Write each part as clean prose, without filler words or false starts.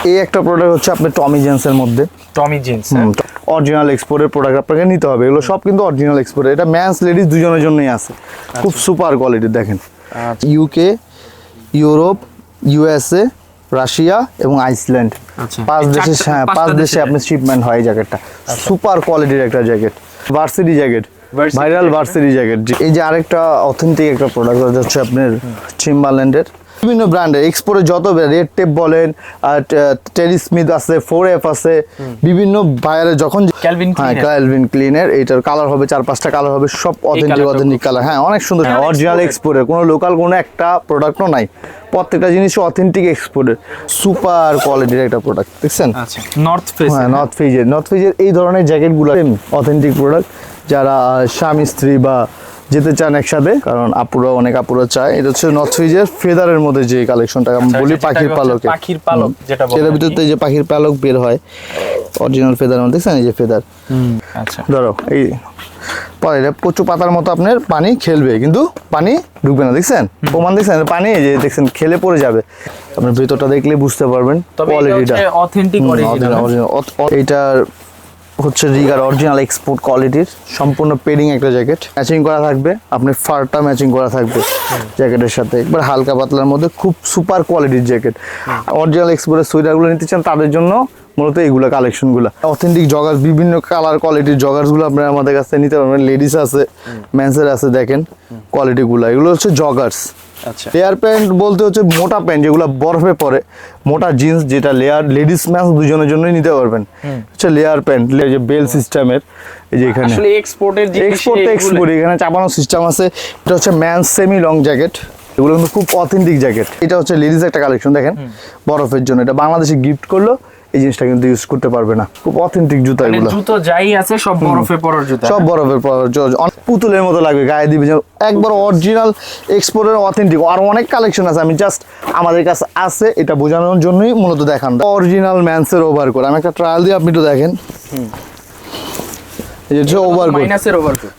এই একটা প্রোডাক্ট হচ্ছে আপনার টমি জিন্সের মধ্যে, টমি জিন্স অরিজিনাল এক্সপোর্টের প্রোডাক্ট আপনাকে নিতে হবে। এগুলো সব কিন্তু অরিজিনাল এক্সপোর্টের, এটা ম্যানস লেডিস দুজনের জন্যই আছে। খুব সুপার কোয়ালিটির দেখেন। ইউকে, ইউরোপ, ইউএসএ, রাশিয়া এবং আইসল্যান্ড, 5 দেশে, হ্যাঁ 5 দেশে আপনার শিপমেন্ট হয়। এই জ্যাকেটটা সুপার কোয়ালিটির একটা jacket, varsity jacket, viral varsity jacket. এই যে আরেকটা অথেন্টিক একটা প্রোডাক্ট হচ্ছে আপনার টিম্বারল্যান্ডের বিভিন্ন ব্র্যান্ডের এক্সপোর্টে যত রেড টেপ বলেন, টেরি স্মিথ আছে, 4F আছে, বিভিন্ন বায়ারে যখন ক্যালভিন ক্লিনের, এটার কালার হবে 4-5টা কালার হবে, সব অথেন্টিক কালার। হ্যাঁ অনেক সুন্দর, অরিজিনাল এক্সপোর্টের, কোনো লোকাল কোনো একটা প্রোডাক্টও নাই, প্রত্যেকটা জিনিস অথেন্টিক এক্সপোর্টের, সুপার কোয়ালিটির একটা প্রোডাক্ট দেখছেন। নর্থ ফেস, হ্যাঁ নর্থ ফেজের এই ধরনের জ্যাকেটগুলো অথেন্টিক প্রোডাক্ট, যারা স্বামী স্ত্রী বা যেতে চান একসাথে, কারণ অনেক আপুরা চায়। এটা হচ্ছে নর্থ ফেজের ফেদারের মধ্যে যে কালেকশনটা আমি বলি, পাখির পালক, যেটার ভিতরে যে পাখির পালক বের হয় অরিজিনাল ফেদার মধ্যে, দেখছেন এই যে ফেদার। আচ্ছা ধরো এই পরে এটা কচু পাতার মতো আপনার পানি খেলবে, কিন্তু পানি ঢুকবে না, দেখছেন প্রমাণ, দেখছেন পানি এই যে দেখছেন খেলে পড়ে যাবে। আপনার ভিতরটা দেখলে বুঝতে পারবেন কোয়ালিটিটা অথেন্টিক অরিজিনাল। এইটার হচ্ছে রিগার অরিজিনাল এক্সপোর্ট কোয়ালিটির সম্পূর্ণ পেডিং একটা জ্যাকেট, ম্যাচিং করা থাকবে, আপনার ফারটা ম্যাচিং করা থাকবে জ্যাকেটের সাথে, একবার হালকা পাতলার মধ্যে খুব সুপার কোয়ালিটির জ্যাকেট। অরিজিনাল এক্সপোর্টের সোয়েটারগুলো নিতে চান তাদের জন্য মূলত এইগুলো কালেকশনগুলো। অথেন্টিক জগার্স, বিভিন্ন কালার কোয়ালিটির জগার্সগুলো আপনারা আমাদের কাছ থেকে নিতে পারবেন, লেডিস আছে, মেন্সের আছে, দেখেন কোয়ালিটিগুলো। এগুলো হচ্ছে জগার্স। লেয়ার প্যান্ট বলতে হচ্ছে মোটা প্যান্ট যেগুলো বরফে পরে, মোটা জিন্স যেটা লেয়ার, লেডিস ম্যান্স দুজনের জন্যই নিতে পারবেন। হচ্ছে লেয়ার প্যান্ট, যে বেল সিস্টেমের, এই যে এখানে আসলে এক্সপোর্ট এখানে চাপানো সিস্টেম আছে। এটা হচ্ছে ম্যান্স সেমি লং জ্যাকেট, এগুলো কিন্তু খুব অথেন্টিক জ্যাকেট। এটা হচ্ছে লেডিস একটা কালেকশন, দেখেন বরফের জন্য, এটা বাংলাদেশে গিফট করলো এই জিনিসটা কিন্তু ইউজ করতে পারবে না, খুব অথেন্টিক জুতা এগুলো। জুতো যাই আছে সব বরফে পরার জুতা, সব বরফের পরার, পুতুলের মতো লাগবে গায়ে দিবে, একবার অরিজিনাল এক্সপোর্টের অথেন্টিক। আর অনেক কালেকশন আছে, আমি জাস্ট আমাদের কাছে আছে এটা বোঝানোর জন্যই মূলত দেখান। অরিজিনাল ম্যান্সের ওভারকোট, আমি একটা ট্রায়াল দিয়ে আপনি একটু দেখেন।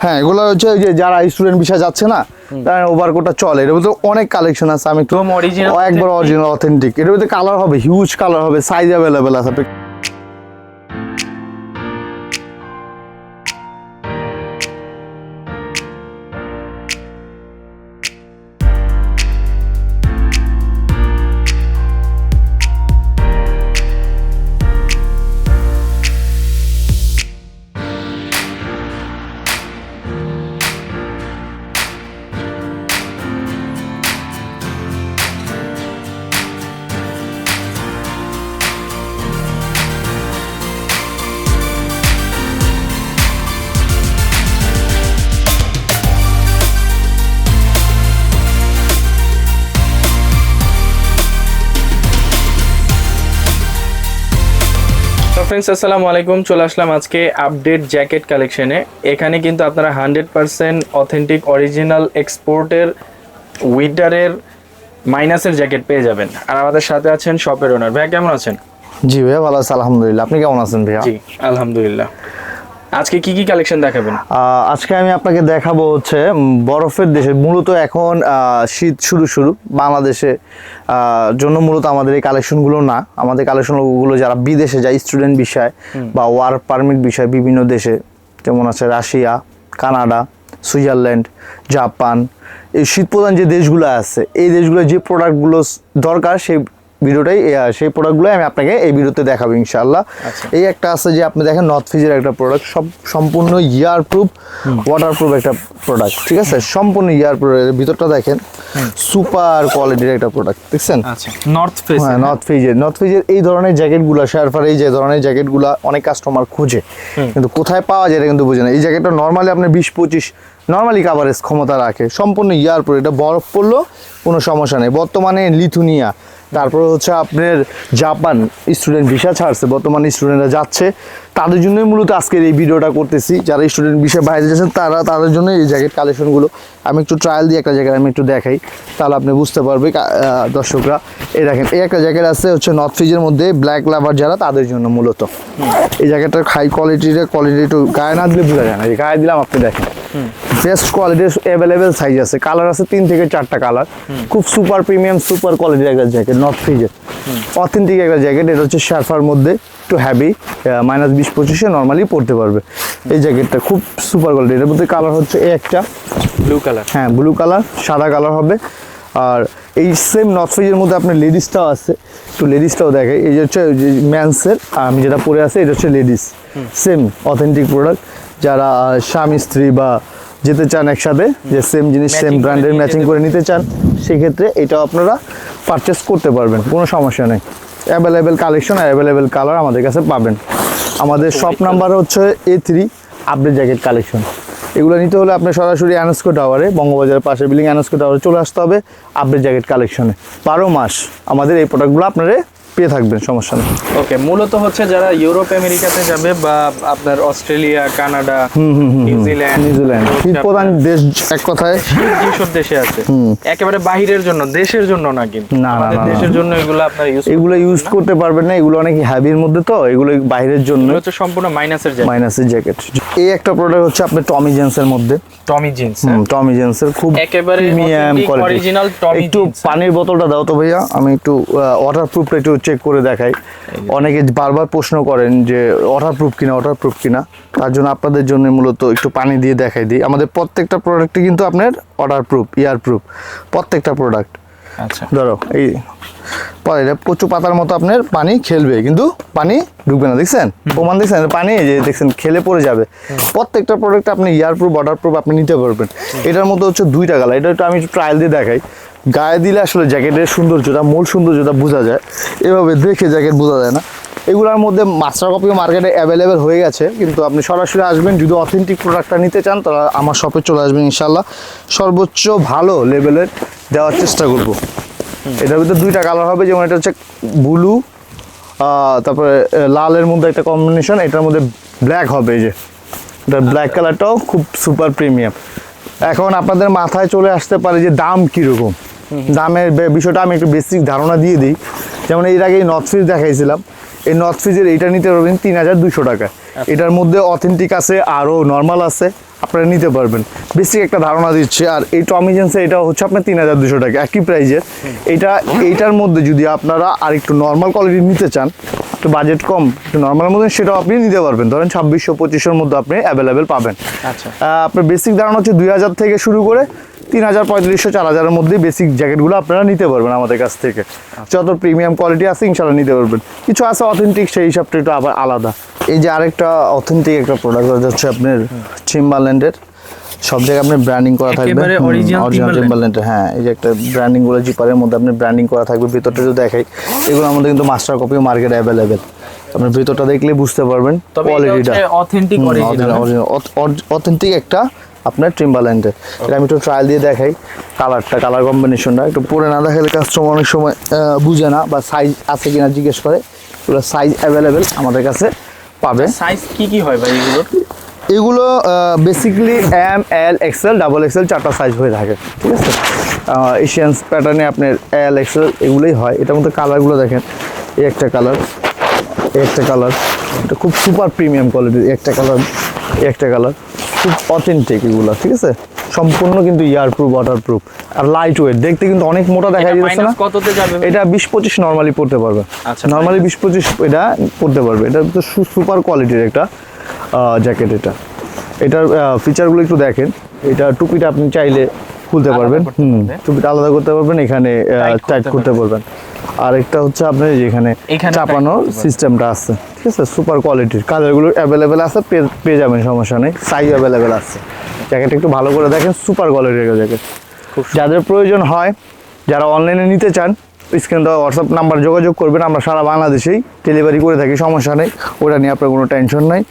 হ্যাঁ এগুলো হচ্ছে যে যারা স্টুডেন্ট বিষয় যাচ্ছে না, তার ওভারকোটটা চলে। এর ভিতরে অনেক কালেকশন আছে, আমি একবার অরিজিনাল অথেন্টিক। এর ভিতরে কালার হবে, হিউজ কালার হবে, সাইজ অ্যাভেলেবেল আছে। ফ্রেন্ডস আসসালামু আলাইকুম, চলে আসলাম আজকে আপডেট জ্যাকেট কালেকশনে। এখানে কিন্তু আপনারা 100% অথেন্টিক অরিজিনাল এক্সপোর্টের উইন্টারের মাইনাসের জ্যাকেট পেয়ে যাবেন। আর আমাদের সাথে আছেন শপের ওনার। ভাই কেমন আছেন? জি ভাইয়া ভালো আছি আলহামদুলিল্লাহ, আপনি কেমন আছেন ভাইয়া? জি আলহামদুলিল্লাহ। আজকে কি কি কালেকশন দেখাবেন? আজকে আমি আপনাকে দেখাবো হচ্ছে বরফের দেশে, মূলত এখন শীত শুরু বাংলাদেশে জন্য মূলত আমাদের এই কালেকশনগুলো না, আমাদের কালেকশনগুলো যারা বিদেশে যায় স্টুডেন্ট বিষয় বা ওয়ার্ক পারমিট বিষয়, বিভিন্ন দেশে যেমন আছে রাশিয়া, কানাডা, সুইজারল্যান্ড, জাপান, এই শীতপ্রধান যে দেশগুলো আছে, এই দেশগুলো যে প্রোডাক্টগুলো দরকার সেই প্রোডাক্টগুলো আমি আপনাকে এই ভিডিওতে দেখাবো ইনশাআল্লাহ। এই একটা আছে যে আপনি দেখেন নর্থ ফেজের একটা প্রোডাক্ট, সম্পূর্ণ ইয়ার প্রুফ, ওয়াটার প্রুফ একটা প্রোডাক্ট, ঠিক আছে, সম্পূর্ণ ইয়ার প্রুফ। ভিতরটা দেখেন সুপার কোয়ালিটির একটা প্রোডাক্ট, দেখছেন নর্থ ফেজ। হ্যাঁ নর্থ ফেজের এই ধরনের জ্যাকেটগুলো, শারফার এই যে ধরনের জ্যাকেটগুলো অনেক কাস্টমার খোঁজে, কিন্তু কোথায় পাওয়া যায় এটা কিন্তু বোঝে না। এই জ্যাকেটটা নর্মালি আপনার 20-25 নর্মালি কাভারেজ ক্ষমতা রাখে, সম্পূর্ণ ইয়ার প্রুফ। এটা বরফ পড়লো কোনো সমস্যা নেই। বর্তমানে লিথুনিয়া, তারপরে হচ্ছে আপনার জাপান স্টুডেন্ট ভিসা ছাড়ছে, বর্তমানে স্টুডেন্টরা যাচ্ছে, তাদের জন্যই মূলত আজকের এই ভিডিওটা করতেছি। যারা স্টুডেন্ট ভিসা বাইরে যাচ্ছেন তাদের জন্য এই জ্যাকেট কালেকশনগুলো আমি একটু ট্রায়াল দিয়ে একটা জ্যাকেট আমি একটু দেখাই, তাহলে আপনি বুঝতে পারবে দর্শকরা। এই দেখেন এই একটা জ্যাকেট আছে হচ্ছে নর্থ ফেজের মধ্যে, ব্ল্যাক লাভার যারা তাদের জন্য মূলত এই জ্যাকেটটার হাই কোয়ালিটি একটু গায়ে না দিলে বোঝা যায় না, গায়ে দিলাম আপনি দেখেন বেস্ট কোয়ালিটির অ্যাভেলেবেল সাইজ আছে, কালার আছে 3 থেকে 4টা কালার। খুব সুপার প্রিমিয়াম সুপার কোয়ালিটির একটা জ্যাকেট, নর্থ ফেজের অথেন্টিক একটা জ্যাকেট। এটা হচ্ছে শার্ফার মধ্যে, একটু হ্যাভি, -20-25-এ নর্মালি পড়তে পারবে এই জ্যাকেটটা। খুব সুপার কোয়ালিটি। এটার মধ্যে কালার হচ্ছে একটা ব্লু কালার, হ্যাঁ ব্লু কালার, সাদা কালার হবে। আর এই সেম নর্থ ফেজের মধ্যে আপনার লেডিসটাও আছে, একটু লেডিসটাও দেখে। এই যে হচ্ছে ম্যান্সের, আমি যেটা পরে আছে এটা হচ্ছে লেডিস, সেম অথেন্টিক প্রোডাক্ট। যারা স্বামী স্ত্রী বা যেতে চান একসাথে, যে সেম জিনিস সেম ব্র্যান্ডের ম্যাচিং করে নিতে চান, সেক্ষেত্রে এটাও আপনারা পারচেস করতে পারবেন, কোনো সমস্যা নেই। অ্যাভেলেবেল কালেকশন আর অ্যাভেলেবেল কালার আমাদের কাছে পাবেন। আমাদের শপ নাম্বার হচ্ছে A3 আপডেট জ্যাকেট কালেকশন। এগুলো নিতে হলে আপনি সরাসরি আনস্কো টাওয়ারে, বঙ্গবাজারের পাশে বিল্ডিং আনস্কো টাওয়ারে চলে আসতে হবে আপডেট জ্যাকেট কালেকশনে। 12 মাস আমাদের এই প্রোডাক্টগুলো আপনারা পেয়ে থাকবেন, সমস্যা নেই। ওকে, মূলত হচ্ছে যারা ইউরোপ আমেরিকাতে যাবে বা আপনার অস্ট্রেলিয়া, কানাডা, নিউজিল্যান্ড শীত প্রধান দেশ, এক কথায় যেসব দেশে আছে, একেবারে বাহিরের জন্য, দেশের জন্য না, কিন্তু না, আমাদের না, না, দেশের জন্য এগুলো আপনার এগুলো ইউজ করতে পারবেন না, এগুলো অনেক হ্যাভির মধ্যে, তো এগুলো বাইরের জন্য হচ্ছে সম্পূর্ণ মাইনাসের জ্যাকেট। এই একটা প্রোডাক্ট হচ্ছে আপনার টমি জেন্সের মধ্যে, টমি জিন্স, টমি জেন্সের খুব একেবারে প্রিমিয়াম কোয়ালিটি, অরিজিনাল টমি। একটু পানির বোতলটা দাও তো ভাইয়া, আমি একটু ওয়াটারপ্রুফটা একটু চেক করে দেখাই। অনেকে বারবার প্রশ্ন করেন যে ওয়াটারপ্রুফ কিনা, তার জন্য আপনাদের জন্য মূলত একটু পানি দিয়ে দেখাই দিই। আমাদের প্রত্যেকটা প্রোডাক্টই কিন্তু আপনার ওয়াটারপ্রুফ, ইয়ারপ্রুফ, প্রত্যেকটা প্রোডাক্ট। আচ্ছা, ধরো এই কচু পাতার মতো আপনার পানি খেলবে, কিন্তু পানি ঢুকবে না, দেখছেন প্রমাণ, দেখছেন পানি এই যে দেখছেন খেলে পড়ে যাবে। প্রত্যেকটা প্রোডাক্ট আপনি ইয়ারপ্রুফ, ওয়াটারপ্রুফ আপনি নিতে পারবেন। এটার মধ্যে হচ্ছে 2টা কালার, এটা একটু আমি একটু ট্রায়াল দিয়ে দেখাই। গায়ে দিলে আসলে জ্যাকেটের সৌন্দর্যটা, মূল সৌন্দর্যটা বোঝা যায়, এভাবে দেখে জ্যাকেট বোঝা যায় না। এগুলোর মধ্যে মাস্টার কপিও মার্কেটে অ্যাভেলেবেল হয়ে গেছে, কিন্তু আপনি সরাসরি আসবেন, যদি অথেন্টিক প্রোডাক্টটা নিতে চান তাহলে আমার শপে চলে আসবেন, ইনশাল্লাহ সর্বোচ্চ ভালো লেভেলের দেওয়ার চেষ্টা করব। এটার ভিতরে 2টা কালার হবে, যেমন এটা হচ্ছে ব্লু, তারপরে লালের মধ্যে একটা কম্বিনেশন, এটার মধ্যে ব্ল্যাক হবে। এই যে এটা ব্ল্যাক কালারটাও খুব সুপার প্রিমিয়াম। এখন আপনাদের মাথায় চলে আসতে পারে যে দাম কীরকম, দামের বিষয়টা আমি একটু বেসিক ধারণা দিয়ে দিই। যেমন এর আগে নর্থ ফেজ দেখাইছিলাম, এই নর্থ ফেজের এইটা নিতে পারবেন 3200 টাকা। এটার মধ্যে অথেন্টিক আছে, আরও নর্মাল আছে, আপনারা নিতে পারবেন। বেসিক একটা ধারণা দিচ্ছে। আর এই টমি জেন্সের এটা হচ্ছে আপনার 3200 টাকা, একই প্রাইজের। এইটার মধ্যে যদি আপনারা আর একটু নর্মাল কোয়ালিটি নিতে চান, একটু বাজেট কম, একটু নর্মালের মধ্যে, সেটাও আপনি নিতে পারবেন। ধরেন 2600-2500-এর মধ্যে আপনি অ্যাভেলেবেল পাবেন। আচ্ছা, আপনার বেসিক ধারণা হচ্ছে 2000 থেকে শুরু করে 3000, 3500, 4000-এর মধ্যে বেসিক জ্যাকেটগুলো আপনারা নিতে পারবেন আমাদের কাছ থেকে। যত প্রিমিয়াম কোয়ালিটি আছে ইনশাল্লাহ নিতে পারবেন। কিছু আছে অথেন্টিক, সেই হিসাবটা একটু আবার আলাদা। এই যে আরেকটা অথেন্টিক একটা প্রোডাক্ট হচ্ছে আপনার টিম্বারল্যান্ডের, সব জায়গায় আপনার ব্র্যান্ডিং করা থাকবে, একেবারে অরিজিনাল টিম্বারল্যান্ডের। হ্যাঁ, এই যে একটা ব্র্যান্ডিং গুলো জিপারের মধ্যে আপনার ব্র্যান্ডিং করা থাকবে। ভিতরটা যদি দেখাই, এগুলো আমাদের কিন্তু মাস্টার কপিও মার্কেট অ্যাভেলেবেল। আপনার ভিতরটা দেখলে বুঝতে পারবেন কোয়ালিটিটা, অথেন্টিক অথেন্টিক একটা আপনার টিম্বারল্যান্ডের। এটা আমি একটু ট্রায়াল দিয়ে দেখাই। কালার কম্বিনেশনটা একটু পরে না দেখালে কাস্টমার অনেক সময় বুঝে না, বা সাইজ আছে কিনা জিজ্ঞেস করে। এগুলো সাইজ অ্যাভেলেবেল আমাদের কাছে পাবে। সাইজ কি হয় ভাই এগুলো? এগুলো basically M, L, XL, XXL 4টা সাইজ হয়ে থাকে, ঠিক আছে। এশিয়ান প্যাটার্নে আপনার L, XL এগুলোই হয়। এটার মধ্যে কালারগুলো দেখেন, এই একটা কালার, এটা খুব সুপার প্রিমিয়াম কোয়ালিটির একটা কালার, খুব অথেন্টিক এগুলো, ঠিক আছে। সম্পূর্ণ কিন্তু ইয়ারপ্রুফ, ওয়াটারপ্রুফ আর লাইট ওয়েট। দেখতে কিন্তু অনেক মোটা দেখা যাচ্ছে না। কততে যাবে এটা 20-25 নরমালি পড়তে পারবে। আচ্ছা, নরমালি 20-25 এটা পড়তে পারবে। এটা তো সুপার কোয়ালিটির একটা জ্যাকেট। এটার ফিচারগুলো একটু দেখেন। এটা টুপিটা আপনি চাইলে খুলতে পারবেন, টুপিটা আলাদা করতে পারবেন, এখানে টাইট করতে পারবেন। আর একটা হচ্ছে আপনার যেখানে চাপানোর সিস্টেমটা আছে, ঠিক আছে। সুপার কোয়ালিটির কালারগুলো অ্যাভেলেবেল আছে, পেয়ে যাবেন, সমস্যা নেই। সাইজ অ্যাভেলেবেল আছে। জ্যাকেট একটু ভালো করে দেখেন, সুপার কোয়ালিটির জ্যাকেট। যাদের প্রয়োজন হয়, যারা অনলাইনে নিতে চান, স্ক্রিনে দেওয়া হোয়াটসঅ্যাপ নাম্বার যোগাযোগ করবেন। আমরা সারা বাংলাদেশেই ডেলিভারি করে থাকি, সমস্যা নেই, ওটা নিয়ে আপনার কোনো টেনশন নাই।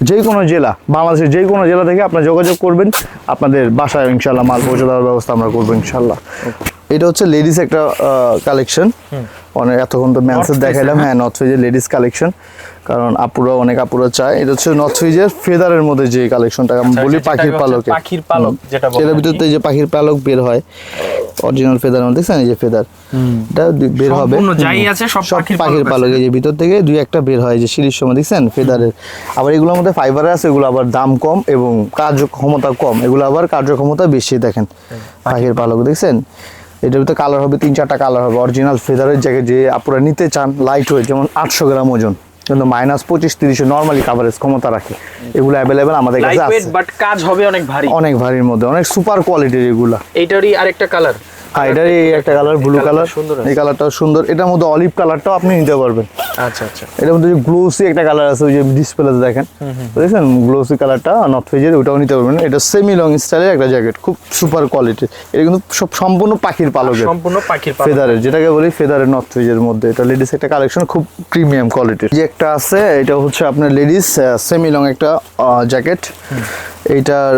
যে কোনো জেলা, বাংলাদেশের যে কোনো জেলা থেকে আপনার যোগাযোগ করবেন, আপনাদের বাসায় ইনশাল্লাহ মাল পৌঁছে দেওয়ার ব্যবস্থা আমরা করবো ইনশাল্লাহ। এটা হচ্ছে লেডিস একটা কালেকশন, অনেক এতক্ষণ তো মেন্সের দেখাইলাম। হ্যাঁ, নর্থ ফেজের লেডিস কালেকশন, কারণ অনেক আপুরা চায়। এটা হচ্ছে নর্থ ফেজের ফেদারের মধ্যে যে কালেকশনটা আমি বলি, পাখির পালক, যেটা এটার ভিতরে যে পাখির পালক বের হয় অরিজিনাল ফেদার মধ্যে, দেখছেন এই যে ফেদার, এটা বের হবে যাই আছে সব পাখির পালক। এই যে ভিতর থেকে দুই একটা বের হয়, যে সিঁড়ির সময় দেখছেন ফেদারের। আবার এগুলোর মধ্যে ফাইবার আছে, এগুলো আবার দাম কম এবং কার্যক্ষমতা কম, এগুলো আবার কার্যক্ষমতা বেশি। দেখেন পাখির পালক দেখছেন, এটার ভিতরে কালার হবে 3-4টা কালার হবে। অরিজিনাল ফেদারের জায়গায় যে আপনারা নিতে চান লাইট ওয়েট, যেমন 800 গ্রাম ওজন, কিন্তু -25-30 নরমালি কাভারেজ ক্ষমতা রাখে, এগুলো অ্যাভেলেবেল আমাদের কাছে আছে। বাট কাজ হবে অনেক ভারী, অনেক ভারীর মধ্যে, অনেক সুপার কোয়ালিটির এগুলা। এইটারই আরেকটা কালার, হ্যাঁ, এটার এই একটা কালার ব্লু কালার, এই কালারটাও সুন্দর। এটার মধ্যে অলিভ কালারটাও আপনি নিতে পারবেন। আচ্ছা আচ্ছা, এটার মধ্যে যে গ্লোসি একটা কালার আছে, ওই যে ডিসপ্লেতে দেখেন, বুঝছেন গ্লোসি কালারটা নর্থ ফেজের, ওটাও নিতে পারবেন। এটা সেমি লং স্টাইলের একটা জ্যাকেট, খুব সুপার কোয়ালিটির। এটা কিন্তু সব সম্পূর্ণ পাখির পালকের, সম্পূর্ণ পাখির ফেদারের, যেটাকে বলি ফেদারের নর্থ ফেজের মধ্যে। এটা লেডিস একটা কালেকশন, খুব প্রিমিয়াম কোয়ালিটির। যে একটা আছে, এটা হচ্ছে আপনার লেডিস সেমি লং একটা জ্যাকেট। এইটার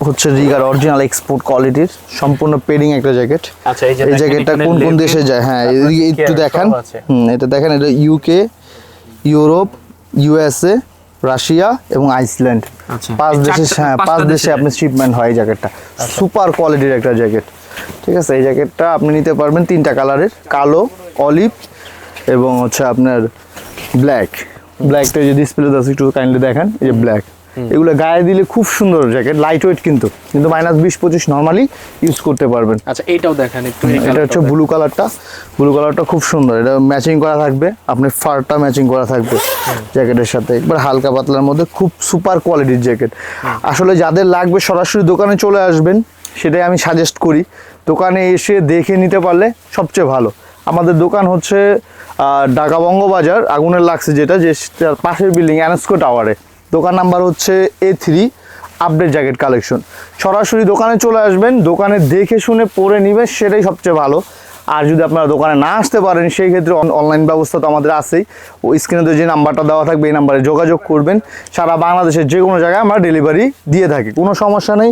হচ্ছে রিগার অরিজিনাল এক্সপোর্ট কোয়ালিটির, সম্পূর্ণ পেডিং একটা জ্যাকেট। আচ্ছা, এই জ্যাকেটটা কোন কোন দেশে যায়, হ্যাঁ একটু দেখান। এটা দেখেন, এটা ইউকে, ইউরোপ, ইউএসএ, রাশিয়া এবং আইসল্যান্ড, 5 দেশে, হ্যাঁ 5 দেশে আপনি শিপমেন্ট হয় এই জ্যাকেটটা। সুপার কোয়ালিটির একটা জ্যাকেট, ঠিক আছে। এই জ্যাকেটটা আপনি নিতে পারবেন 3টা কালারের, কালো, অলিভ এবং হচ্ছে আপনার ব্ল্যাকটা যে ডিসপ্লেতে আছে একটু কাইন্ডলি দেখেন, এই যে ব্ল্যাক। এগুলো গায়ে দিলে খুব সুন্দর জ্যাকেট, লাইট ওয়েট, কিন্তু -20-25 নরমালি ইউজ করতে পারবেন। আচ্ছা, এইটাও দেখেন একটু, এটা হচ্ছে ব্লু কালারটা খুব সুন্দর, এটা ম্যাচিং করা থাকবে, আপনার ফারটা ম্যাচিং করা থাকবে জ্যাকেটের সাথে, একবার হালকা পাতলার মধ্যে, খুব সুপার কোয়ালিটির জ্যাকেট। আসলে যাদের লাগবে সরাসরি দোকানে চলে আসবেন, সেটাই আমি সাজেস্ট করি। দোকানে এসে দেখে নিতে পারলে সবচেয়ে ভালো। আমাদের দোকান হচ্ছে ঢাকা বঙ্গবাজার আগুনের লাগছে, যেটা যে পাশের বিল্ডিং এনএসকো টাওয়ারে। দোকান নাম্বার হচ্ছে A3, আপডেট জ্যাকেট কালেকশন। সরাসরি দোকানে চলে আসবেন, দোকানে দেখে শুনে পরে নেবেন, সেটাই সবচেয়ে ভালো। আর যদি আপনারা দোকানে না আসতে পারেন, সেই ক্ষেত্রে অনলাইন ব্যবস্থা তো আমাদের আছেই। ওই স্ক্রিনে যে নাম্বারটা দেওয়া থাকবে, এই নাম্বারে যোগাযোগ করবেন। সারা বাংলাদেশের যে কোনো জায়গায় আমরা ডেলিভারি দিয়ে থাকি, কোনো সমস্যা নেই।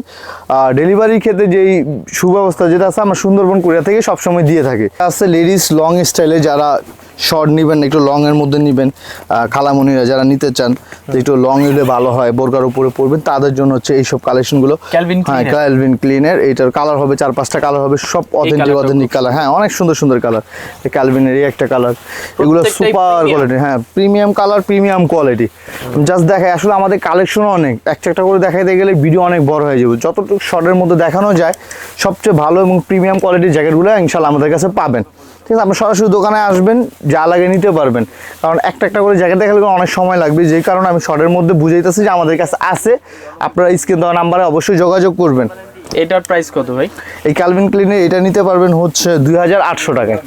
ডেলিভারির ক্ষেত্রে যেই সুব্যবস্থা যেটা আছে, আমরা সুন্দরবন কুরিয়ার থেকে সবসময় দিয়ে থাকি। আছে লেডিস লং স্টাইলে, যারা শর্ট নেবেন, একটু লং এর মধ্যে নেবেন, খালামণিরা যারা নিতে চান একটু লং নিলে ভালো হয়, বোরকার উপরে পরবেন, তাদের জন্য হচ্ছে এইসব কালেকশনগুলো। হ্যাঁ, ক্যালভিন ক্লিনের, এইটার কালার হবে 4-5টা কালার হবে, সব অথেন্টিক কালার। হ্যাঁ, অনেক সুন্দর কালার। ক্যালভিনের এই একটা কালার, এগুলো সুপার কোয়ালিটি, হ্যাঁ premium colour, premium quality. Just দেখায়, আসলে আমাদের কালেকশন অনেক, একটা করে দেখাইতে গেলে ভিডিও অনেক বড় হয়ে যাবে। যতটুকু শর্টের মধ্যে দেখানো যায়, সবচেয়ে ভালো এবং প্রিমিয়াম কোয়ালিটির জ্যাকেটগুলো ইনশাল্লাহ আমাদের কাছে পাবেন। ঠিক আছে, আপনি সরাসরি দোকানে আসবেন, যা লাগে নিতে পারবেন। কারণ একটা করে জ্যাকেট দেখালে অনেক সময় লাগবে, যেই কারণে আমি শর্টের মধ্যে বুঝাইতেছি যে আমাদের কাছে আছে। আপনারা স্ক্রিন দেওয়া নাম্বারে অবশ্যই যোগাযোগ করবেন। এটার প্রাইস কত ভাই? এই ক্যালভিন ক্লিনে এটা নিতে পারবেন হচ্ছে 2800 টাকায়।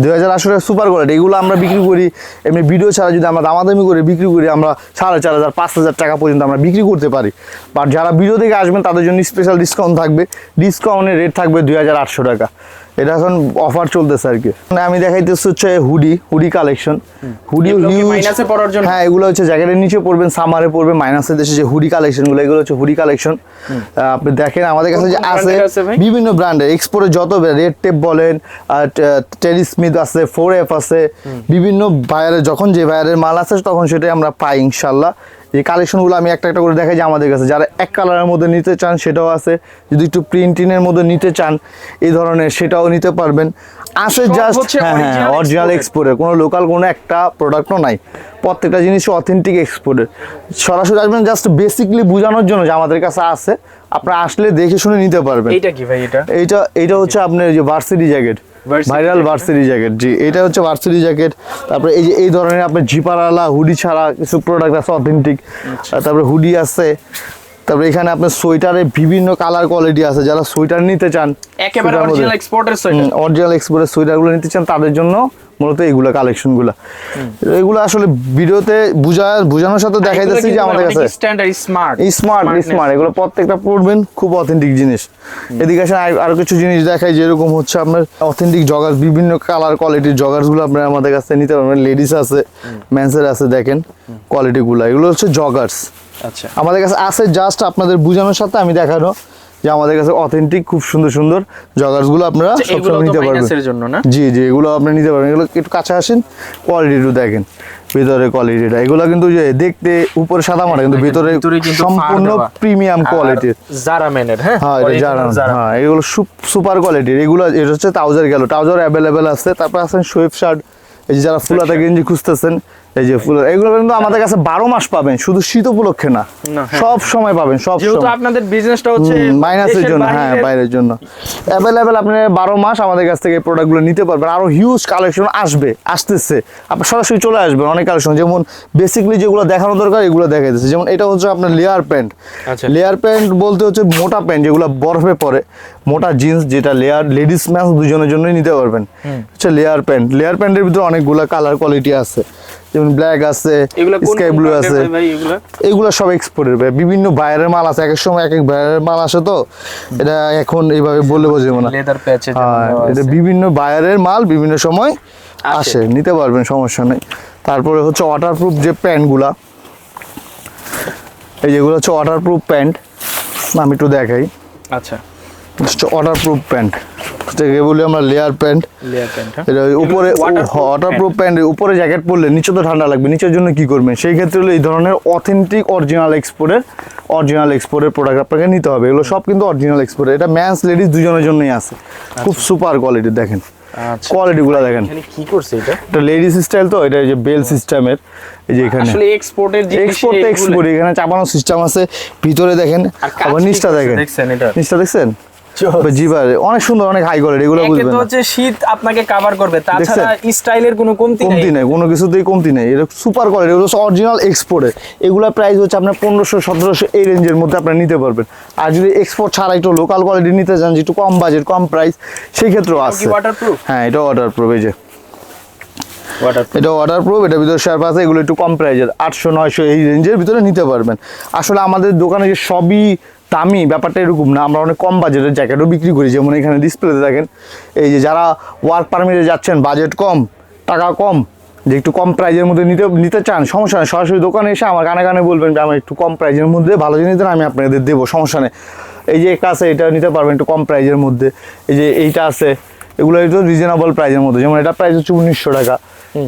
2800 টাকা সুপার কোয়ালিটি। এগুলো আমরা বিক্রি করি এমনি ভিডিও ছাড়া, যদি আমরা দামাদামি করে বিক্রি করি, আমরা 4500, 5000 টাকা পর্যন্ত আমরা বিক্রি করতে পারি। বাট যারা ভিডিও থেকে আসবেন তাদের জন্য স্পেশাল ডিসকাউন্ট থাকবে, ডিসকাউন্টের রেট থাকবে 2800 টাকা। এটা এখন অফার চলতেছে আর কি। আমি দেখাইতেছি হচ্ছে হুডি কালেকশন, হুডি মাইনাসে পরার জন্য। হ্যাঁ, এগুলো হচ্ছে জ্যাকেটের নিচে পরবেন, সামারে পরবেন, মাইনাসের দেশে যে হুডি কালেকশনগুলো, এগুলো হচ্ছে হুডি কালেকশন। আপনি দেখেন আমাদের কাছে যে আছে বিভিন্ন ব্র্যান্ডের, এক্সপোর্টের যত রেড টেপ বলেন, টেরি স্মিথ আছে, 4F আছে, বিভিন্ন বায়ারের, যখন যে বায়ারের মাল আছে তখন সেটাই আমরা পাই ইনশাল্লাহ। এই কালেকশনগুলো আমি একটা করে দেখাই যে আমাদের কাছে যারা এক কালারের মধ্যে নিতে চান সেটাও আছে, যদি একটু প্রিন্টিংয়ের মধ্যে নিতে চান এই ধরনের সেটাও নিতে পারবেন। আছে জাস্ট হ্যাঁ অরিজিনাল এক্সপোর্টের, কোনো লোকাল কোনো একটা প্রোডাক্টও নাই, প্রত্যেকটা জিনিসই অথেন্টিক এক্সপোর্টের। সরাসরি আসবেন জাস্ট বেসিকলি বোঝানোর জন্য যে আমাদের কাছে আছে, আপনারা আসলে দেখে শুনে নিতে পারবেন। এইটা কি ভাই? এইটা হচ্ছে আপনার যে varsity jacket, viral varsity jacket. জি, এটা হচ্ছে ভার্সিটি জ্যাকেট। তারপরে এই যে এই ধরনের আপনার জিপারওয়ালা হুডি ছাড়া কিছু প্রোডাক্ট আছে অথেন্টিক। তারপরে হুডি আছে, তারপরে এখানে আপনার সোয়েটারের বিভিন্ন কালার কোয়ালিটি আছে, যারা সোয়েটার নিতে চান, একেবারে অরিজিনাল এক্সপোর্টের সোয়েটার, অরিজিনাল এক্সপোর্টের সোয়েটারগুলো নিতে চান, তাদের জন্য মূলত এইগুলো কালেকশনগুলো। এগুলো আসলে ভিডিওতে বোঝানোর সাথে দেখাইতেছি যে আমাদের কাছে স্ট্যান্ডার্ড স্মার্ট, এগুলো প্রত্যেকটা পরবেন, খুব অথেন্টিক জিনিস। এদিকে আসেন আরো কিছু জিনিস দেখাই, যেরকম হচ্ছে আপনার অথেন্টিক জগার্স, বিভিন্ন কালার কোয়ালিটির জগার্সগুলো আপনারা আমাদের কাছে নিতে পারবেন। লেডিস আছে, মেন্সের আছে, দেখেন কোয়ালিটিগুলো, এগুলো হচ্ছে জগার্স। আচ্ছা, আমাদের কাছে আছে, জাস্ট আপনাদের বোঝানোর সাথে আমি দেখানো যে আমাদের কাছে অথেন্টিক খুব সুন্দর সুন্দর জগার্সগুলো আপনারা সবসময় নিতে পারবেন। মাইনাসের জন্য না? জি জি, এগুলো আপনি নিতে পারবেন। এগুলো একটু কাছে আসেন, কোয়ালিটি একটু দেখেন ভিতরে কোয়ালিটিটা। এগুলো কিন্তু যে দেখতে উপরে সাদা মাটা, কিন্তু ভিতরে কিন্তু সম্পূর্ণ প্রিমিয়াম কোয়ালিটির। জারা মেনের, হ্যাঁ হ্যাঁ, এটা জারা, হ্যাঁ এগুলো সুপার কোয়ালিটির। এগুলো এটা হচ্ছে ট্রাউজার গেল, ট্রাউজার অ্যাভেলেবেল আছে। তারপর আছেন সোয়েব শার্ট, এই যে যারা ফুলাতা গেঞ্জি খুঁজতেছেন, এই যে ফুল, এগুলো কিন্তু আমাদের কাছে 12 মাস পাবেন, শুধু শীত উপলক্ষে না, সব সময় পাবেন। সব যেহেতু সময় আপনাদের বিজনেসটা হচ্ছে মাইনাসের জন্য, হ্যাঁ বাইরের জন্য অ্যাভেলেবেল, আপনি 12 মাস আমাদের কাছ থেকে এই প্রোডাক্টগুলো নিতে পারবেন। আরো হিউজ কালেকশন আসতেছে, আপনি সরাসরি চলে আসবেন। অনেক কালেকশন, যেমন বেসিক্যালি যেগুলো দেখানো দরকার এগুলো দেখাইতেছে। যেমন এটা হচ্ছে আপনার লেয়ার প্যান্ট। লেয়ার প্যান্ট বলতে হচ্ছে মোটা প্যান্ট যেগুলো বরফে পরে, মোটা জিন্স, যেটা লেয়ার লেডিস ম্যান দুজনের জন্যই নিতে পারবেন। হচ্ছে লেয়ার প্যান্ট। লেয়ার প্যান্টের ভিতরে অনেকগুলো কালার কোয়ালিটি আছে, যেমন ব্ল্যাক আছে, স্কাই ব্লু আছে। এগুলো সব এক্সপোর্টের ভাই, বিভিন্ন বাইরের মাল আছে। এক এক সময় এক এক বাইরের মাল আসে, তো এটা এখন এইভাবে বলে বোঝাবো না। লেদার প্যাচে এটা বিভিন্ন বাইরের মাল বিভিন্ন সময় আসে, নিতে পারবেন, সমস্যা নেই। তারপরে হচ্ছে ওয়াটারপ্রুফ যে প্যান্টগুলা, এই যেগুলো হচ্ছে ওয়াটারপ্রুফ প্যান্ট, আমি একটু দেখাই। আচ্ছা, ওয়াটারপ্রুফ প্যান্ট যেটাকে বলি আমরা লেয়ার প্যান্ট। এটা উপরে ওয়াটারপ্রুফ প্যান্ট, উপরে জ্যাকেট পরলে নিচে তো ঠান্ডা লাগবে, নিচের জন্য কি করবেন? সেই ক্ষেত্রে হলো এই ধরনের অথেন্টিক অরিজিনাল এক্সপোর্টের প্রোডাক্ট আপনাকে নিতে হবে। এগুলো সব কিন্তু অরিজিনাল এক্সপোর্টের। এটা ম্যানস লেডিস দুজনের জন্যই আছে, খুব সুপার কোয়ালিটি। দেখেন কোয়ালিটিগুলো দেখেন। কি করছে এটা? এটা লেডিস স্টাইল, তো এটা যে বেল সিস্টেমের, এই যে এখানে আসলে এক্সপোর্টের জিনিস, এক্সপোর্ট এখানে চাপানো সিস্টেম আছে। ভিতরে দেখেন, আবার নিচটা দেখেন, নিচটা দেখছেন? জি ভাই, অনেক সুন্দর, অনেক হাই কোয়ালিটি। এগুলো বুঝবেন তো হচ্ছে শীত আপনাকে কভার করবে, তাছাড়া স্টাইলের কোনো কমতি নাই, কোনো কিছুতেই কমতি নাই। এটা সুপার কোয়ালিটি, এগুলো অরিজিনাল এক্সপোর্টের। এগুলা প্রাইস হচ্ছে আপনার 1500-1700 এই রেঞ্জের মধ্যে আপনারা নিতে পারবেন। আর যদি এক্সপোর্ট ছাড়া একটু লোকাল কোয়ালিটি নিতে চান, যেটু কম বাজেট কম প্রাইস, সেই ক্ষেত্রেও আছে। হ্যাঁ, এটা ওয়াটারপ্রুফ। এই যে এটা ওয়াটারপ্রুফ, এটার ভিতরে শেরপা আছে। এগুলো একটু কম প্রাইজের, 800-900 এই রেঞ্জের ভিতরে নিতে পারবেন। আসলে আমাদের দোকানে যে সবই দামি ব্যাপারটা এরকম না, আমরা অনেক কম বাজেটের জ্যাকেটও বিক্রি করি। যেমন এখানে ডিসপ্লেতে দেখেন, এই যে যারা ওয়ার্ক পারমিটে যাচ্ছেন, বাজেট কম, টাকা কম, যে একটু কম প্রাইজের মধ্যে নিতে চান, সমস্যা নেই, সরাসরি দোকানে এসে আমার কানে বলবেন যে আমার একটু কম প্রাইজের মধ্যে ভালো জিনিস দেন, আমি আপনাদের দেবো, সমস্যা নেই। এই যে একটা আছে, এটা নিতে পারবেন একটু কম প্রাইজের মধ্যে। এই যে এইটা আছে, এগুলো একটু রিজনেবল প্রাইজের মধ্যে। যেমন এটা প্রাইস হচ্ছে 1900 টাকা,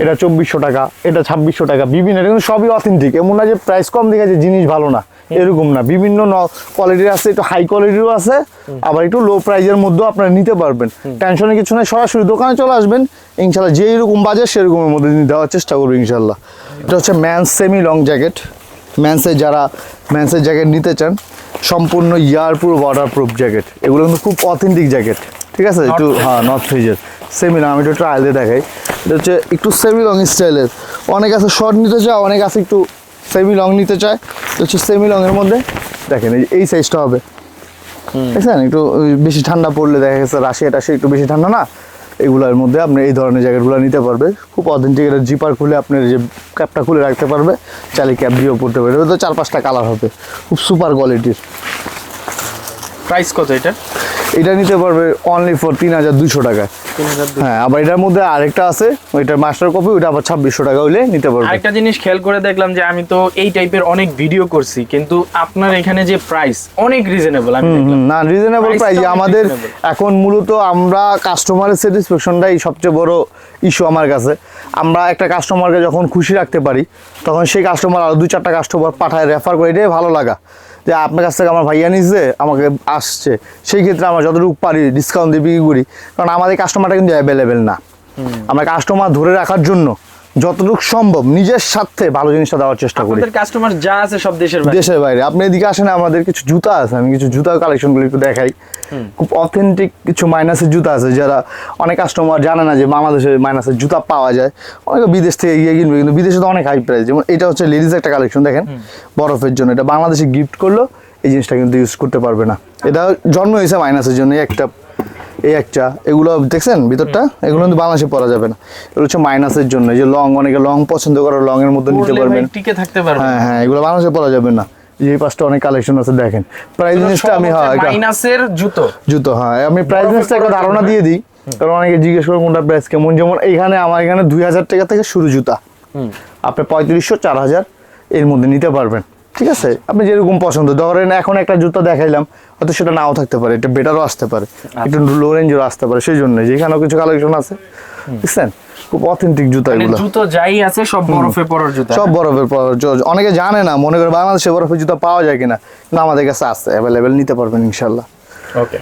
এটা 2400 টাকা, এটা 2600 টাকা। বিভিন্ন, এটা কিন্তু সবই অথেন্টিক। এমন না যে প্রাইস কম দেখে যে জিনিস ভালো না, এরকম না। বিভিন্ন কোয়ালিটির আছে, একটু হাই কোয়ালিটিরও আছে, আবার একটু লো প্রাইজের মধ্যেও আপনারা নিতে পারবেন। টেনশনের কিছু নেই, সরাসরি দোকানে চলে আসবেন, ইনশাল্লাহ যে এরকম বাজেট সেরকমের মধ্যে দেওয়ার চেষ্টা করবো ইনশাল্লাহ। এটা হচ্ছে ম্যান্স সেমি লং জ্যাকেট। যারা ম্যান্সের জ্যাকেট নিতে চান, সম্পূর্ণ ইয়ারপ্রুফ ওয়াটারপ্রুফ জ্যাকেট। এগুলো কিন্তু খুব অথেন্টিক জ্যাকেট, ঠিক আছে? একটু হ্যাঁ, নর্থ ফেজের সেমি লং, আমি একটু ট্রায়াল দিয়ে দেখাই। এটা হচ্ছে একটু সেমি লং স্টাইলের। অনেক আছে শর্ট নিতে চায়, অনেক আছে একটু সেমি লং নিতে চায়। এটা হচ্ছে সেমি লংয়ের মধ্যে দেখেন এই সাইজটা হবে, দেখছেন? একটু বেশি ঠান্ডা পড়লে দেখা গেছে রাশিয়া একটু বেশি ঠান্ডা না, এগুলোর মধ্যে আপনি এই ধরনের জ্যাকেটগুলো নিতে পারবে। খুব অথেন্টিক। এটা জিপার খুলে আপনার যে ক্যাপটা খুলে রাখতে পারবে, চাইলে ক্যাপ দিয়েও পড়তে পারবে। এটা তো 4-5টা কালার হবে, খুব সুপার কোয়ালিটির। প্রাইস কত এটা? এটা নিতে পারবে অনলি ফর 3200 টাকায়। হ্যাঁ, আবার এটার মধ্যে আরেকটা আছে, ওইটা মাস্টার কপি, ওইটা আবার 2600 টাকা হইলে নিতে পারবে। আরেকটা জিনিস খেয়াল করে দেখলাম যে আমি তো এই টাইপের অনেক ভিডিও করছি, কিন্তু আপনার এখানে যে প্রাইস অনেক রিজনেবল। আমি দেখলাম না, রিজনেবল প্রাইস। আমাদের এখন মূলত আমরা কাস্টমারের স্যাটিসফ্যাকশনটাই সবচেয়ে বড় ইস্যু আমার কাছে। আমরা একটা কাস্টমারকে যখন খুশি রাখতে পারি, তখন সেই কাস্টমার আরো 2-4টা কাস্টমার পাঠায়, রেফার করে, এটাই ভালো লাগা যে আপনার কাছ থেকে আমার ভাইয়া নিচ্ছে, আমাকে আসছে। সেই ক্ষেত্রে আমরা যতটুকু পারি ডিসকাউন্ট দিয়ে বিক্রি করি, কারণ আমাদের কাস্টমারটা কিন্তু অ্যাভেলেবেল না। আমরা কাস্টমার ধরে রাখার জন্য যতটুকু সম্ভব নিজের সাথে ভালো জিনিসটা দেওয়ার চেষ্টা করি। আমাদের কাস্টমার যা আছে সব দেশের বাইরে। আপনি এদিকে আসেন, আমাদের কিছু জুতা আছে, আমি কিছু জুতার কালেকশনগুলো একটু দেখাই। খুব অথেন্টিক কিছু মাইনাসের জুতা আছে, যারা অনেক কাস্টমার জানে না যে বাংলাদেশে মাইনাসের জুতা পাওয়া যায়। অনেকে বিদেশ থেকে গিয়ে কিনবে, কিন্তু বিদেশে তো অনেক হাই প্রাইস। যেমন এটা হচ্ছে লেডিস একটা কালেকশন, দেখেন বরফের জন্য। এটা বাংলাদেশে গিফট করলো, এই জিনিসটা কিন্তু ইউজ করতে পারবে না। এটা জন্ম হয়েছে মাইনাসের জন্য। এই একটা এগুলো দেখছেন ভিতরটা, এগুলো কিন্তু বাংলাদেশে পরা যাবে না। এগুলো হচ্ছে মাইনাসের জন্য। এই যে লং, অনেকে লং পছন্দ করে, লং এর মধ্যে নিতে পারবেন, টিকে থাকতে পারবেন। হ্যাঁ হ্যাঁ, এগুলো বাংলাদেশে পরা যাবে না। এই পাঁচটা অনেক কালেকশন আছে, দেখেন। প্রাইস জিনিসটা আমি মাইনাসের জুতো, হ্যাঁ, আমি প্রাইস জিনিসটা একটা ধারণা দিয়ে দিই, কারণ অনেকে জিজ্ঞেস করে কোনটা প্রাইস কেমন। যেমন এইখানে আমার এখানে 2000 টাকা থেকে শুরু জুতা, আপনি 3500, 4000 এর মধ্যে নিতে পারবেন। ঠিক আছে, আপনি যেরকম পছন্দ, ধরেন এখন একটা জুতো দেখাইলাম, হয়তো সেটা নাও থাকতে পারে, এটা বেটারও আসতে পারে, একটু লো রেঞ্জেরও আসতে পারে, সেই জন্য যেখানেও কিছু কালেকশন আছে, বুঝছেন, খুব অথেন্টিক জুতো মানে এগুলো, জুতো যাই আছে সব বরফে পরার জুতা। সব বরফের অনেকে জানে না, মনে করে বাংলাদেশে বরফের জুতো পাওয়া যায় কিনা, কিন্তু আমাদের কাছে আছে, অ্যাভেলেবেল, নিতে পারবেন ইনশাল্লাহ। ওকে,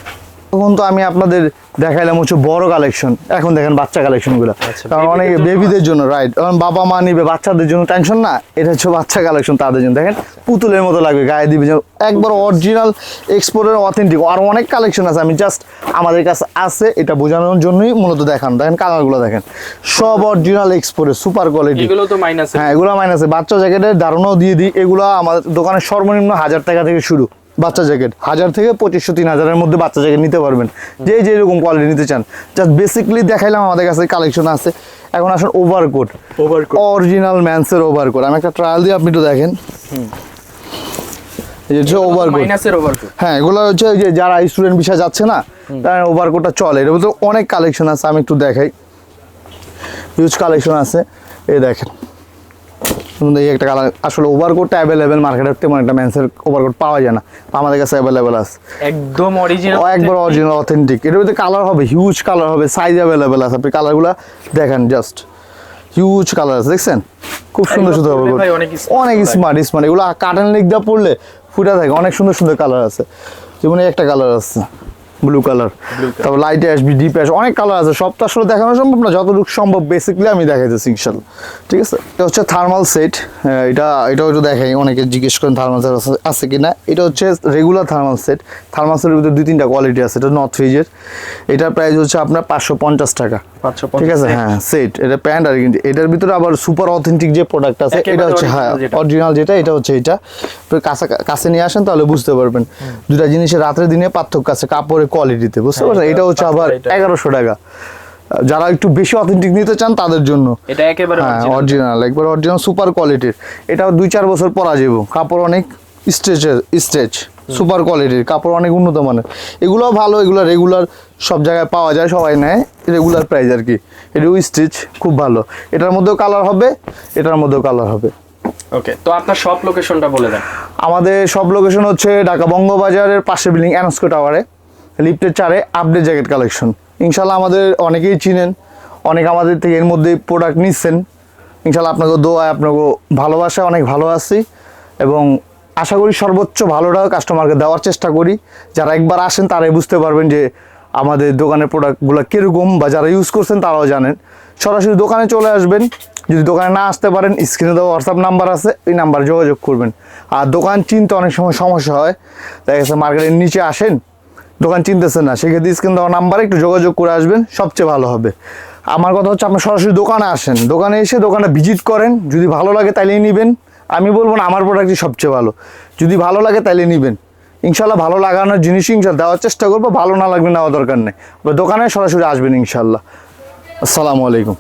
তখন তো আমি আপনাদের দেখাইলাম হচ্ছে বড় কালেকশন, এখন দেখেন বাচ্চা কালেকশন গুলো, কারণ অনেকে বেবিদের জন্য, রাইট, কারণ বাবা মা নিবে, বাচ্চাদের জন্য টেনশন না, এটা হচ্ছে বাচ্চা কালেকশন তাদের জন্য, দেখেন পুতুলের মতো লাগবে, গায়ে দিবে, একবার অরিজিনাল এক্সপোর্টের অথেন্টিক। আর অনেক কালেকশন আছে, আমি জাস্ট আমাদের কাছে আছে এটা বোঝানোর জন্যই মূলত দেখানো। দেখেন কালারগুলো দেখেন, সব অরিজিনাল এক্সপোর্টের সুপার কোয়ালিটি। এগুলো তো মাইনাস, হ্যাঁ এগুলো মাইনাসে। বাচ্চা জ্যাকেটের ধারণাও দিয়ে দিই, এগুলো আমাদের দোকানের সর্বনিম্ন 1000 টাকা থেকে শুরু বাচ্চা জ্যাকেট, 1000 থেকে 2500 3000-এর মধ্যে বাচ্চা জ্যাকেট নিতে পারবেন, যে যেরকম কোয়ালিটি নিতে চান। জাস্ট বেসিকলি দেখাইলাম, আমাদের কাছে কালেকশন আছে। এখন আসুন ওভারকোট, অরিজিনাল ম্যান্সের ওভারকোট, আমি একটা ট্রায়াল দিই, আপনি তো দেখেন, এই হচ্ছে ওভারকোট, মাইনাসের ওভারকোট। হ্যাঁ এগুলো হচ্ছে ওই যে যারা স্টুডেন্ট ভিসা যাচ্ছে না, তারা ওভারকোটটা চলে, এর মধ্যে অনেক কালেকশন আছে, আমি একটু দেখাই, হিউজ কালেকশন আছে, এই দেখেন এই একটা কালার। আসলে ওভারকোটটা অ্যাভেলেবেল মার্কেটের, তেমন একটা মেন্সের ওভারকোট পাওয়া যায় না, আমাদের কাছে অ্যাভেলেবেল আছে, একদম অরিজিনাল, একবার অরিজিনাল অথেন্টিক। এটার মধ্যে কালার হবে, হিউজ কালার হবে, সাইজ অ্যাভেলেবেল আছে, আপনি কালারগুলো দেখেন, জাস্ট হিউজ কালার আছে, দেখছেন, খুব সুন্দর সুন্দর হবে, অনেক স্মার্ট স্মার্ট। এগুলো কার্টন লিক দিয়ে পড়লে ফুটা থাকে, অনেক সুন্দর সুন্দর কালার আছে, যেমন একটা কালার আছে ব্লু কালার, তারপর লাইটে আসবি, ডিপ আসবে, অনেক কালার আছে, সব তো আসলে দেখানো সম্ভব না, যতটুকু সম্ভব বেসিকলি আমি দেখাইতেছি ইনশাল্লাহ, ঠিক আছে। এটা হচ্ছে থার্মাল সেট, এটাও একটু দেখাই, অনেকে জিজ্ঞেস করেন থার্মাল সেট আছে কিনা। এটা হচ্ছে রেগুলার থার্মাল সেট, থার্মাল সেটের ভিতরে 2-3টা কোয়ালিটি আছে, এটা নর্থ ফেজের, এটার প্রাইস হচ্ছে আপনার 550 টাকা, ঠিক আছে, হ্যাঁ সেট, এটা প্যান্ট। আর কিন্তু এটার ভিতরে আবার সুপার অথেন্টিক যে প্রোডাক্ট আছে, এটা হচ্ছে হ্যাঁ অরিজিনাল যেটা, এটা হচ্ছে এটা, কাছে নিয়ে আসেন তাহলে বুঝতে পারবেন দুটা জিনিসের রাত্রে দিনে পার্থক্য আছে কাপড়ের কোয়ালিটিতে, বুঝতে পারছেন। এটা হচ্ছে আবার 1100 টাকা, যারা একটু বেশি অথেন্টিক নিতে চান তাদের জন্য, এটা একেবারে অরিজিনাল, একবার অরিজিনাল সুপার কোয়ালিটির। এটা 2-4 বছর পরা যাবে, কাপড় অনেক স্ট্রেচ, সুপার কোয়ালিটির কাপড়, অনেক উন্নত মানের। এগুলোও ভালো, এগুলো রেগুলার সব জায়গায় পাওয়া যায়, সবাই নেয়, রেগুলার প্রাইস আর কি। এটাও স্টিচ খুব ভালো, এটার মধ্যেও কালার হবে, এটার মধ্যেও কালার হবে। ওকে, তো আপনার সব লোকেশনটা বলে দেন। আমাদের সব লোকেশন হচ্ছে ঢাকা বঙ্গবাজারের পাশে বিল্ডিং এনস্কো টাওয়ারে, লিফটের 4-এ আপডেট জ্যাকেট কালেকশন। ইনশাল্লাহ আমাদের অনেকেই চিনেন, অনেক আমাদের থেকে এর মধ্যে প্রোডাক্ট নিচ্ছেন, ইনশাল্লাহ আপনাকে দোয়ায়, আপনাকে ভালোবাসা, অনেক ভালো আছি, এবং আশা করি সর্বোচ্চ ভালোটা কাস্টমারকে দেওয়ার চেষ্টা করি। যারা একবার আসেন তারাই বুঝতে পারবেন যে আমাদের দোকানের প্রোডাক্টগুলো কীরকম, বা যারা ইউজ করছেন তারাও জানেন। সরাসরি দোকানে চলে আসবেন, যদি দোকানে না আসতে পারেন স্ক্রিনে দেওয়া হোয়াটসঅ্যাপ নাম্বার আছে, ওই নাম্বারে যোগাযোগ করবেন। আর দোকান চিনতে অনেক সময় সমস্যা হয়, দেখা গেছে মার্কেটের নিচে আসেন, দোকান চিনতেছেন না, সেক্ষেত্রে স্ক্রিন দেওয়া নাম্বারে একটু যোগাযোগ করে আসবেন, সবচেয়ে ভালো হবে। আমার কথা হচ্ছে আপনি সরাসরি দোকানে আসেন, দোকানে এসে দোকানে ভিজিট করেন, যদি ভালো লাগে তাইলেই নেবেন। আমি বলবো না আমার প্রোডাক্টই সবচেয়ে ভালো, যদি ভালো লাগে তাইলে নেবেন, ইনশাল্লাহ ভালো লাগানোর জিনিস ইনশাল্লাহ দেওয়ার চেষ্টা করবো, ভালো না লাগবে নেওয়া দরকার নেই, দোকানে সরাসরি আসবেন ইনশাল্লাহ। আসসালামু আলাইকুম।